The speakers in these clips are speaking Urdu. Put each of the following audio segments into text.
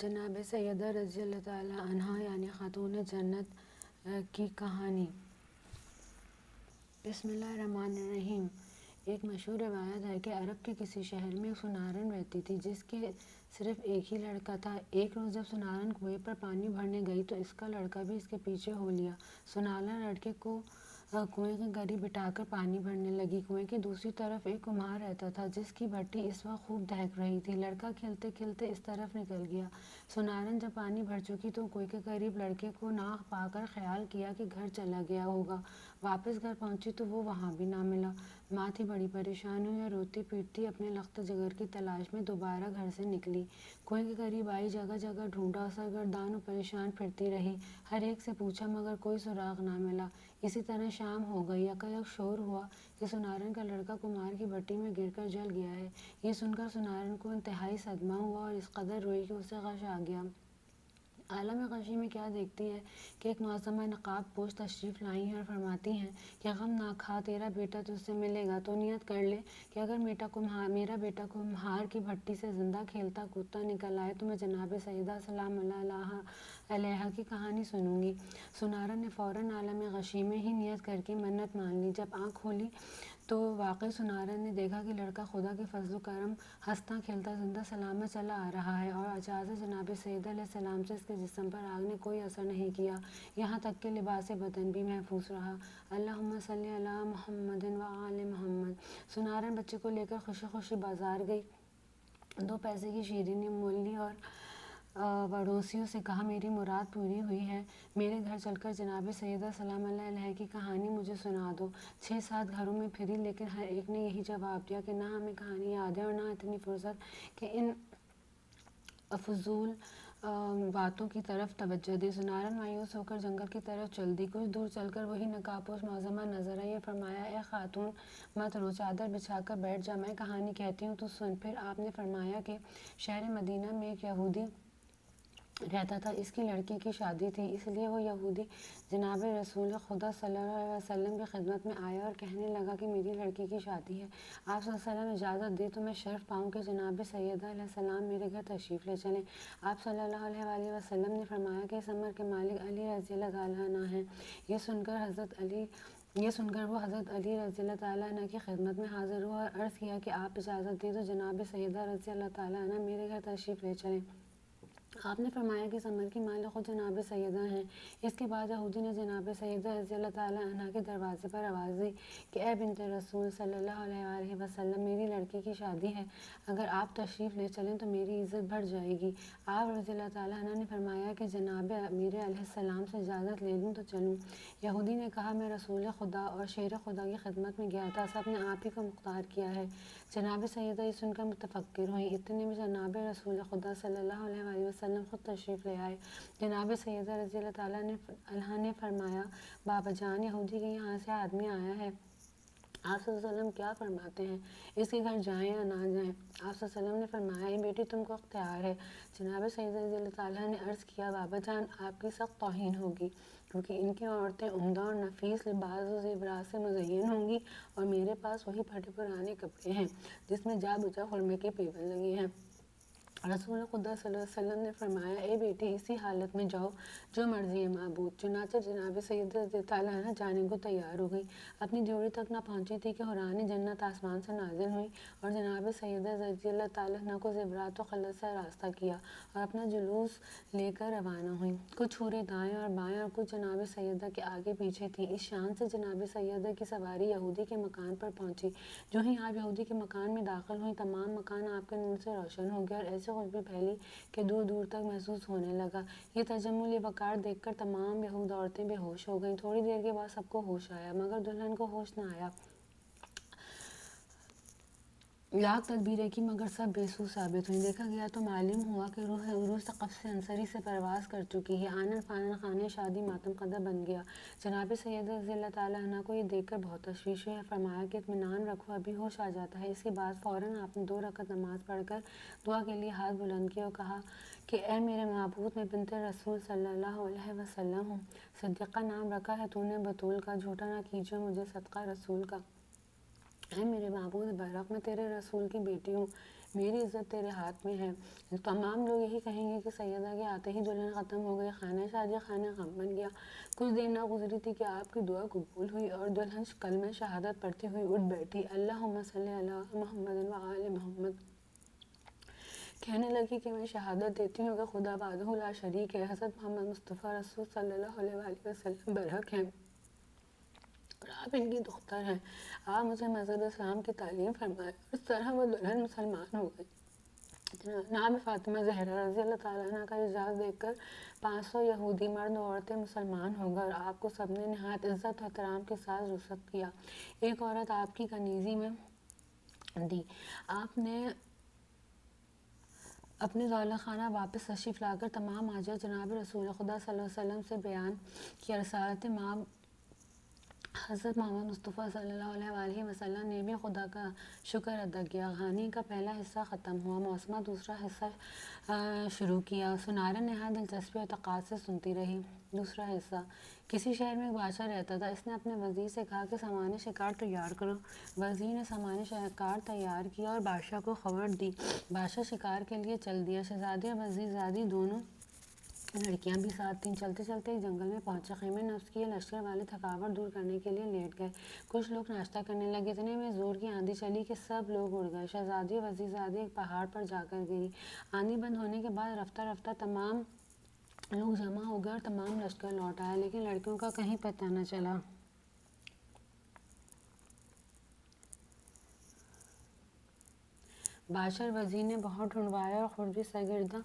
جناب سیدہ رضی اللہ تعالی عنہا یعنی خاتون جنت کی کہانی۔ بسم اللہ الرحمن الرحیم۔ ایک مشہور روایت ہے کہ عرب کے کسی شہر میں ایک سنارن رہتی تھی جس کے صرف ایک ہی لڑکا تھا۔ ایک روز جب سنارن کنویں پر پانی بھرنے گئی تو اس کا لڑکا بھی اس کے پیچھے ہو لیا۔ سنارن لڑکے کو کنویں کے قریب بٹھا کر پانی بھرنے لگی۔ کنویں کی دوسری طرف ایک کمہار رہتا تھا جس کی بھٹی اس وقت خوب دہک رہی تھی۔ لڑکا کھیلتے کھیلتے اس طرف نکل گیا۔ سنارن جب پانی بھر چکی تو کنویں کے قریب لڑکے کو نہ پا کر خیال کیا کہ گھر چلا گیا ہوگا۔ واپس گھر پہنچی تو وہ وہاں بھی نہ ملا۔ ماں تھی بڑی پریشان ہوئی اور روتی پیٹتی اپنے لخت جگر کی تلاش میں دوبارہ گھر سے نکلی۔ کنویں کے قریب آئی، جگہ جگہ ڈھونڈا، سرگردان و پریشان پھرتی رہی، ہر ایک سے پوچھا مگر کوئی سراغ نہ ملا۔ اسی طرح شام ہو گئی۔ یکایک شور ہوا کہ سنارن کا لڑکا کمہار کی بھٹی میں گر کر جل گیا ہے۔ یہ سن کر سنارن کو انتہائی صدمہ ہوا اور اس قدر روئی کہ اسے غش آ گیا۔ عالم غشی میں کیا دیکھتی ہے کہ ایک معصومہ نقاب پوش تشریف لائی ہیں اور فرماتی ہیں کہ غم نہ کھا، تیرا بیٹا تجھ سے ملے گا، تو نیت کر لے کہ اگر میرا بیٹا کمہار کی بھٹی سے زندہ کھیلتا کودتا نکل آئے تو میں جناب سیدہ سلام اللہ علیہا کی کہانی سنوں گی۔ سنارن نے فوراً عالم غشی میں ہی نیت کر کے منت مان لی۔ جب آنکھ کھولی تو واقعی سنارن نے دیکھا کہ لڑکا خدا کے فضل و کرم ہنستا کھیلتا زندہ سلامت چلا آ رہا ہے اور اجازت جناب سیدہ علیہ السلام سے اس کے جسم پر آگ نے کوئی اثر نہیں کیا، یہاں تک کہ لباس بدن بھی محفوظ رہا۔ اللہم صلی علی محمد و آل محمد۔ سنارن بچے کو لے کر خوشی خوشی بازار گئی، 2 پیسے کی شیرینی مول لی اور پڑوسیوں سے کہا میری مراد پوری ہوئی ہے، میرے گھر چل کر جناب سیدہ سلام اللہ علیہا کی کہانی مجھے سنا دو۔ 6-7 گھروں میں پھری لیکن ہر ایک نے یہی جواب دیا کہ نہ ہمیں کہانی یاد ہے اور نہ اتنی فرصت کہ ان فضول باتوں کی طرف توجہ دے۔ سنارن مایوس ہو کر جنگل کی طرف چل دی۔ کچھ دور چل کر وہی نقاب پوش معصومہ نظر آئی اور فرمایا اے خاتون مت رو، چادر بچھا کر بیٹھ جا، میں کہانی کہتی ہوں تو سن۔ پھر آپ نے فرمایا کہ شہر مدینہ میں ایک یہودی رہتا تھا، اس کی لڑکی کی شادی تھی، اس لیے وہ یہودی جناب رسول خدا صلی اللہ علیہ وسلم کی خدمت میں آیا اور کہنے لگا کہ میری لڑکی کی شادی ہے، آپ صلی اللہ علیہ وسلم اجازت دے تو میں شرف پاؤں کہ جناب سیدہ علیہ السلام میرے گھر تشریف لے چلیں۔ آپ صلی اللہ علیہ وآلہ وسلم نے فرمایا کہ اس امر کے مالک علی رضی اللہ تعالیٰ عنہ ہیں۔ یہ سن کر وہ حضرت علی رضی اللہ تعالیٰ عنہ کی خدمت میں حاضر ہوا اور عرض کیا کہ آپ اجازت دیں تو جناب سیدہ رضی اللہ تعالیٰ عنہ میرے گھر تشریف لے چلیں۔ آپ نے فرمایا کہ اس امر کی مالک خود جناب سیدہ ہیں۔ اس کے بعد یہودی نے جناب سیدہ رضی اللہ تعالیٰ عنہ کے دروازے پر آواز دی کہ اے بنت رسول صلی اللہ علیہ وآلہ وسلم، میری لڑکی کی شادی ہے، اگر آپ تشریف لے چلیں تو میری عزت بڑھ جائے گی۔ آپ رضی اللہ تعالیٰ عنہ نے فرمایا کہ جناب امیر علیہ السلام سے اجازت لے لوں تو چلوں؟ یہودی نے کہا میں رسول خدا اور شیر خدا کی خدمت میں گیا تھا، سب نے آپ ہی کو مختار کیا ہے۔ جناب سیدہ یہ سن کر متفکر ہوئیں، اتنے میں جناب رسول خدا صلی اللہ علیہ وآلہ وسلم خود تشریف لے آئے۔ جناب سیدہ رضی اللہ تعالیٰ عنہ نے فرمایا بابا جان، یہودی کے یہاں سے آدمی آیا ہے، آپ صلی اللہ علیہ وسلم کیا فرماتے ہیں، اس کے گھر جائیں یا نہ جائیں؟ آپ صلی اللہ علیہ وسلم نے فرمایا اے بیٹی تم کو اختیار ہے۔ جناب سیدہ رضی اللہ تعالیٰ نے عرض کیا بابا جان آپ کی سخت توہین ہوگی، کیونکہ ان کی عورتیں عمدہ اور نفیس لباس و زیورات سے مزین ہوں گی اور میرے پاس وہی پھٹے پرانے کپڑے ہیں جس میں جا بجا خرمے کے پیول لگے ہیں۔ رسول خدا صلی اللہ علیہ وسلم نے فرمایا اے بیٹی اسی حالت میں جاؤ جو مرضی ہے معبود۔ چنانچہ جناب سیدہ رضی اللہ تعالیٰ عنہ جانے کو تیار ہو گئی۔ اپنی ڈیوڑی تک نہ پہنچی تھی کہ حوران جنت آسمان سے نازل ہوئی اور جناب سیدہ رضی اللہ تعالیٰ عنہ کو زیورات و خلعت سے آراستہ کیا اور اپنا جلوس لے کر روانہ ہوئی۔ کچھ حوریں دائیں اور بائیں اور کچھ جناب سیدہ کے آگے پیچھے تھیں۔ اس شان سے جناب سیدہ کی سواری یہودی کے مکان پر پہنچی۔ جو ہی آپ یہودی کے مکان میں داخل ہوئی تمام مکان آپ کے نور سے روشن ہو گیا اور ایسی خوشبو پھیلی کہ دور دور تک محسوس ہونے لگا۔ یہ تجمل، یہ وقار دیکھ کر تمام یہود عورتیں بے ہوش ہو گئیں۔ تھوڑی دیر کے بعد سب کو ہوش آیا مگر دلہن کو ہوش نہ آیا۔ لاکھ تدبیریں کی مگر سب بے سود ثابت ہوئیں۔ دیکھا گیا تو معلوم ہوا کہ روح عروج سقف سے عنصری سے پرواز کر چکی ہے۔ آنن فانن خانہ شادی ماتم قدہ بن گیا۔ جناب سیدہ رضی اللہ تعالیٰ عنہ کو یہ دیکھ کر بہت تشویش ہوئی اور فرمایا کہ اطمینان رکھو ابھی ہوش آ جاتا ہے۔ اس کے بعد فوراً آپ نے 2 رکعت نماز پڑھ کر دعا کے لیے ہاتھ بلند کیے اور کہا کہ اے میرے معبود میں بنت رسول صلی اللہ علیہ وسلم ہوں، صدیقہ نام رکھا ہے تو نے بطول کا، جھوٹا نہ کیجیے مجھے صدقہ رسول کا۔ اے میرے معبود برحق میں تیرے رسول کی بیٹی ہوں، میری عزت تیرے ہاتھ میں ہے۔ تمام لوگ یہی کہیں گے کہ سیدہ کے آتے ہی دلہن ختم ہو گئی، خانہ شادی خانہ غم بن گیا۔ کچھ دیر نہ گزری تھی کہ آپ کی دعا قبول ہوئی اور دلہن کلمہ شہادت پڑھتی ہوئی اٹھ بیٹھی، اللہم صلی علی محمد و آل محمد۔ کہنے لگی کہ میں شہادت دیتی ہوں کہ خدا وحدہ لا شریک ہے، حضرت محمد مصطفیٰ رسول صلی اللہ علیہ وآلہ وسلم برحق ہیں اور آپ ان کی دختر ہیں۔ آپ مجھے مذہب اسلام کی تعلیم فرمائے۔ اس طرح وہ دلہن مسلمان ہو گئی۔ جناب فاطمہ زہرا رضی اللہ تعالیٰ عنہ کا اعزاز دیکھ کر 500 یہودی مرد و عورتیں مسلمان ہو گئے اور آپ کو سب نے نہایت عزت و احترام کے ساتھ رخصت کیا۔ ایک عورت آپ کی کنیزی میں دی۔ آپ نے اپنے دولت خانہ واپس تشریف لا کر تمام ماجرا جناب رسول خدا صلی اللہ علیہ وسلم سے بیان کیا۔ رسالت مآب حضرت محمد مصطفیٰ صلی اللہ علیہ وآلہ وسلم نے بھی خدا کا شکر ادا کیا۔ کہانی کا پہلا حصہ ختم ہوا، موسمہ دوسرا حصہ شروع کیا۔ سنارن نہایت دلچسپی اور توقع سے سنتی رہی۔ دوسرا حصہ۔ کسی شہر میں ایک بادشاہ رہتا تھا۔ اس نے اپنے وزیر سے کہا کہ سامان شکار تیار کرو۔ وزیر نے سامان شکار تیار کیا اور بادشاہ کو خبر دی۔ بادشاہ شکار کے لیے چل دیا۔ شہزادی اور وزیر زادی دونوں لڑکیاں بھی ساتھ تھیں۔ چلتے چلتے ایک جنگل میں پہنچے۔ خیمے نفس کی لشکر والے تھکاوٹ دور کرنے کے لیے لیٹ گئے۔ کچھ لوگ ناشتہ کرنے لگے۔ اتنے میں زور کی آندھی چلی کہ سب لوگ اڑ گئے۔ شہزادی اور وزیر زادی ایک پہاڑ پر جا کر گری۔ آندھی بند ہونے کے بعد رفتہ رفتہ تمام لوگ جمع ہو گئے اور تمام لشکر لوٹ آیا، لیکن لڑکیوں کا کہیں پتہ نہ چلا۔ بادشاہ اور وزیر نے بہت ڈھونڈوایا اور خود بھی سرگرداں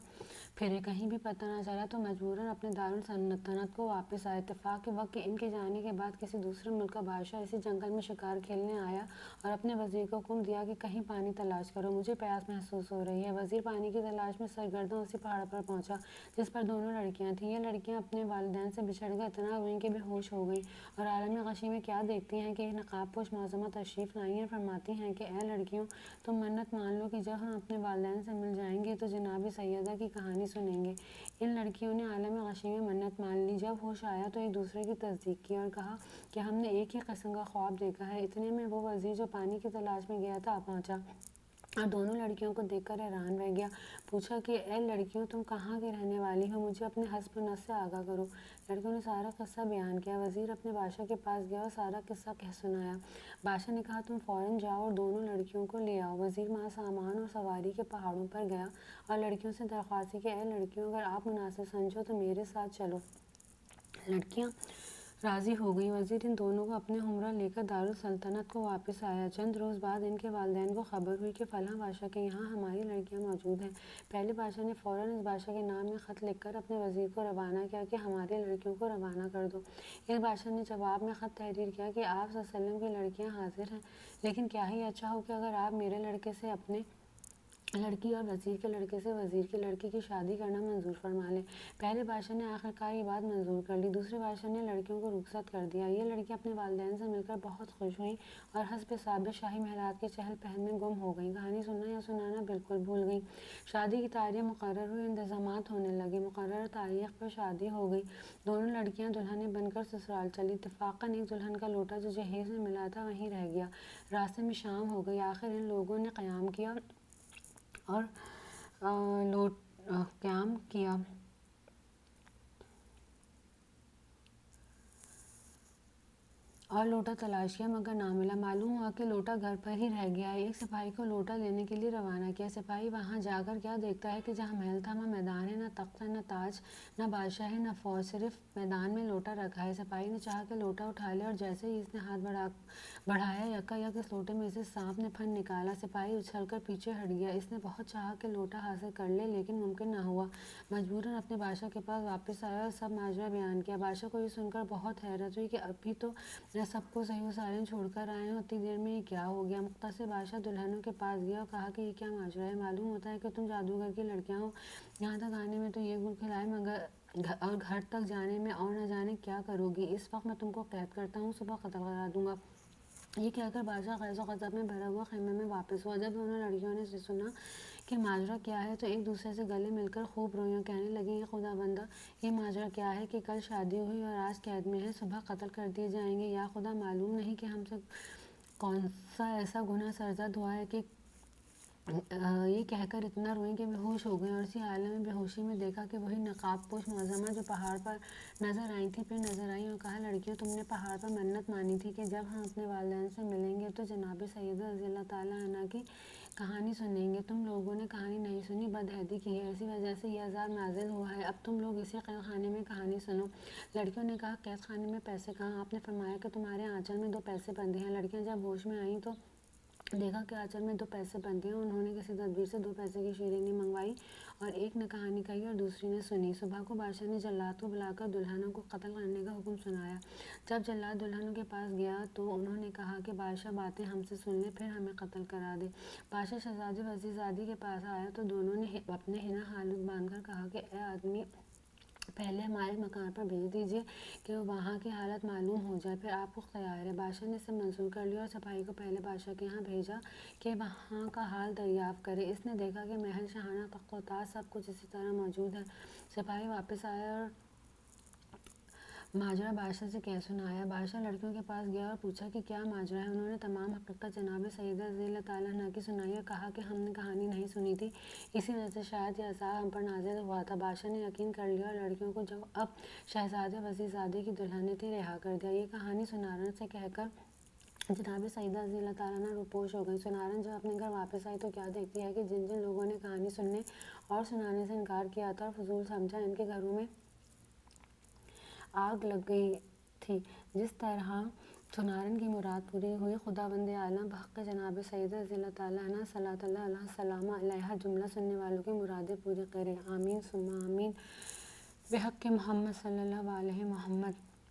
پھرے، کہیں بھی پتہ نہ چلا تو مجبوراً اپنے دارالسلطنت کو واپس آئے۔ اتفاق کے وقت کہ ان کے جانے کے بعد کسی دوسرے ملک کا بادشاہ اسی جنگل میں شکار کھیلنے آیا اور اپنے وزیر کو حکم دیا کہ کہیں پانی تلاش کرو، مجھے پیاس محسوس ہو رہی ہے۔ وزیر پانی کی تلاش میں سرگرداں اسی پہاڑ پر پہنچا جس پر دونوں لڑکیاں تھیں۔ یہ لڑکیاں اپنے والدین سے بچھڑ کر اتنا روئیں کہ بے ہوش ہو گئیں اور عالم غشی میں کیا دیکھتی ہیں کہ ایک نقاب پوش معصومہ تشریف لائی ہیں۔ فرماتی ہیں کہ اے لڑکیوں، تم منت مان لو کہ جب ہم اپنے والدین سے مل جائیں گے تو جناب سیدہ کی کہانی سنیں گے۔ ان لڑکیوں نے عالم غشی میں منت مان لی۔ جب ہوش آیا تو ایک دوسرے کی تصدیق کی اور کہا کہ ہم نے ایک ہی قسم کا خواب دیکھا ہے۔ اتنے میں وہ وزیر جو پانی کی تلاش میں گیا تھا آ پہنچا اور دونوں لڑکیوں کو دیکھ کر حیران رہ گیا۔ پوچھا کہ اے لڑکیوں، تم کہاں کی رہنے والی ہو؟ مجھے اپنے حسب نفس سے آگاہ کرو۔ لڑکیوں نے سارا قصہ بیان کیا۔ وزیر اپنے بادشاہ کے پاس گیا اور سارا قصہ کہہ سنایا۔ بادشاہ نے کہا تم فوراً جاؤ اور دونوں لڑکیوں کو لے آؤ۔ وزیر ماں سامان اور سواری کے پہاڑوں پر گیا اور لڑکیوں سے درخواست کی کہ اے لڑکیوں، اگر آپ مناسب سمجھو تو میرے ساتھ چلو۔ لڑکیاں راضی ہو گئیں۔ وزیر ان دونوں کو اپنے ہمراہ لے کر دارالسلطنت کو واپس آیا۔ چند روز بعد ان کے والدین کو خبر ہوئی کہ فلاں بادشاہ کے یہاں ہماری لڑکیاں موجود ہیں۔ پہلے بادشاہ نے فوراً اس بادشاہ کے نام میں خط لکھ کر اپنے وزیر کو روانہ کیا کہ ہماری لڑکیوں کو روانہ کر دو۔ اس بادشاہ نے جواب میں خط تحریر کیا کہ آپ صلی اللہ علیہ وسلم کی لڑکیاں حاضر ہیں، لیکن کیا ہی اچھا ہو کہ اگر آپ میرے لڑکے سے اپنے لڑکی اور وزیر کے لڑکے سے وزیر کی لڑکی کی شادی کرنا منظور فرما لیں۔ پہلے بادشاہ نے آخرکار یہ بات منظور کر لی۔ دوسرے بادشاہ نے لڑکیوں کو رخصت کر دیا۔ یہ لڑکیاں اپنے والدین سے مل کر بہت خوش ہوئیں اور حسب ثابت شاہی محلات کے چہل پہل میں گم ہو گئیں۔ کہانی سننا یا سنانا بالکل بھول گئیں۔ شادی کی تاریخ مقرر ہوئی، انتظامات ہونے لگے۔ مقررہ تاریخ پر شادی ہو گئی۔ دونوں لڑکیاں دلہنیں بن کر سسرال چلی۔ اتفاقاً ایک دلہن کا لوٹا جو جہیز میں ملا تھا وہیں رہ گیا۔ راستے میں شام ہو گئی۔ آخر ان لوگوں نے قیام کیا اور لوٹا تلاش کیا مگر نہ ملا۔ معلوم ہوا کہ لوٹا گھر پر ہی رہ گیا ہے۔ ایک سپاہی کو لوٹا لینے کے لیے روانہ کیا۔ سپاہی وہاں جا کر کیا دیکھتا ہے کہ جہاں محل تھا وہاں میدان ہے، نہ تخت ہے، نہ تاج، نہ بادشاہ ہے، نہ فوج، صرف میدان میں لوٹا رکھا ہے۔ سپاہی نے چاہا کہ لوٹا اٹھا لے اور جیسے ہی اس نے ہاتھ بڑھایا یکا یک اس لوٹے میں سے سانپ نے پھن نکالا۔ سپاہی اچھل کر پیچھے ہٹ گیا۔ اس نے بہت چاہا کہ لوٹا حاصل کر لے لیکن ممکن نہ ہوا۔ مجبوراً اپنے بادشاہ کے پاس واپس آیا اور سب ماجرا بیان کیا۔ بادشاہ کو یہ سن کر بہت حیرت ہوئی کہ ابھی تو سب کو صحیح و سالم چھوڑ کر آئے ہیں، اتنی دیر میں یہ کیا ہو گیا۔ مختصر بادشاہ دلہنوں کے پاس گیا اور کہا کہ یہ کیا ماجرا ہے؟ معلوم ہوتا ہے کہ تم جادوگر کی لڑکیاں ہو۔ یہاں تک آنے میں تو یہ گل کھلائے اور گھر تک جانے میں اور نہ جانے کیا کرو گی۔ اس وقت میں تم کو قید کرتا ہوں، صبح قتل کرا دوں گا۔ یہ کہہ کر بادشاہ غیظ و غضب میں بھرا ہوا خیمے میں واپس ہوا۔ جب دونوں لڑکیوں نے سنا کہ ماجرا کیا ہے تو ایک دوسرے سے گلے مل کر خوب روئیں اور کہنے لگیں کہ خدا بندہ، یہ ماجرا کیا ہے کہ کل شادی ہوئی اور آج قید میں ہے، صبح قتل کر دیے جائیں گے۔ یا خدا، معلوم نہیں کہ ہم سے کون سا ایسا گناہ سرزد ہوا ہے کہ یہ کہہ کر اتنا روئیں کہ بے ہوش ہو گئیں، اور اسی عالم میں بے ہوشی میں دیکھا کہ وہی نقاب پوش معظمہ جو پہاڑ پر نظر آئی تھی پھر نظر آئیں اور کہا، لڑکیوں تم نے پہاڑ پر منت مانی تھی کہ جب ہم اپنے والدین سے ملیں گے تو جناب سیدہ رضی اللہ تعالیٰ عنہ کی کہانی سنیں گے، تم لوگوں نے کہانی نہیں سنی، بدعہدی کی ہے، اسی وجہ سے یہ عذاب نازل ہوا ہے، اب تم لوگ اسی قید خانے میں کہانی سنو۔ لڑکیوں نے کہا، قید خانے میں پیسے کہاں؟ آپ نے فرمایا کہ تمہارے آنچل میں 2 پیسے بندھے ہیں۔ لڑکیاں جب ہوش میں آئیں تو دیکھا کہ آنچل میں 2 پیسے بندھے ہیں، انہوں نے کسی تدبیر سے 2 پیسے کی شیرینی منگوائی اور ایک نے کہانی کہی اور دوسری نے سنی۔ صبح کو بادشاہ نے جلاد کو بلا کر دلہنوں کو قتل کرنے کا حکم سنایا۔ جب جلاد دلہنوں کے پاس گیا تو انہوں نے کہا کہ بادشاہ باتیں ہم سے سن لے پھر ہمیں قتل کرا دے۔ بادشاہ شہزادی وزیرزادی کے پاس آیا تو دونوں نے اپنے حنا حالت باندھ کر کہا کہ اے آدمی، پہلے ہمارے مکان پر بھیج دیجیے کہ وہاں کی حالت معلوم ہو جائے، پھر آپ کو اختیار ہے۔ بادشاہ نے سب منظور کر لیا اور سپاہی کو پہلے بادشاہ کے یہاں بھیجا کہ وہاں کا حال دریافت کرے۔ اس نے دیکھا کہ محل، شاہانہ تخت و تاج سب کچھ اسی طرح موجود ہے۔ سپاہی واپس آیا اور ماجرا بادشاہ سے کہہ سنایا۔ بادشاہ لڑکیوں کے پاس گیا اور پوچھا کہ کیا ماجرا ہے؟ انہوں نے تمام حقیقت جناب سیدہ رضی اللہ تعالیٰ عنہ کی سنائی اور کہا کہ ہم نے کہانی نہیں سنی تھی، اسی وجہ سے شاید یہ عذاب ہم پر نازل ہوا تھا۔ بادشاہ نے یقین کر لیا اور لڑکیوں کو جو اب شہزادے وزیرزادے کی دلہنیں تھیں رہا کر دیا۔ یہ کہانی سنارن سے کہہ کر جناب سیدہ رضی اللہ تعالیٰ عنہ روپوش ہو گئیں۔ سنارن جب اپنے گھر واپس آئی تو کیا دیکھتی ہے کہ جن جن لوگوں نے کہانی سننے اور سنانے سے انکار کیا تھا اور فضول سمجھا، ان کے گھروں میں آگ لگ گئی تھی۔ جس طرح سنارن کی مراد پوری ہوئی، خداوند عالم بحق جناب سیدہ رضی اللہ تعالیٰ عنہ صلوات اللہ علیہ وسلم علیہا جملہ سننے والوں کی مرادیں پوری کرے، آمین ثم آمین۔ بحق محمد صلی اللہ علیہ محمد۔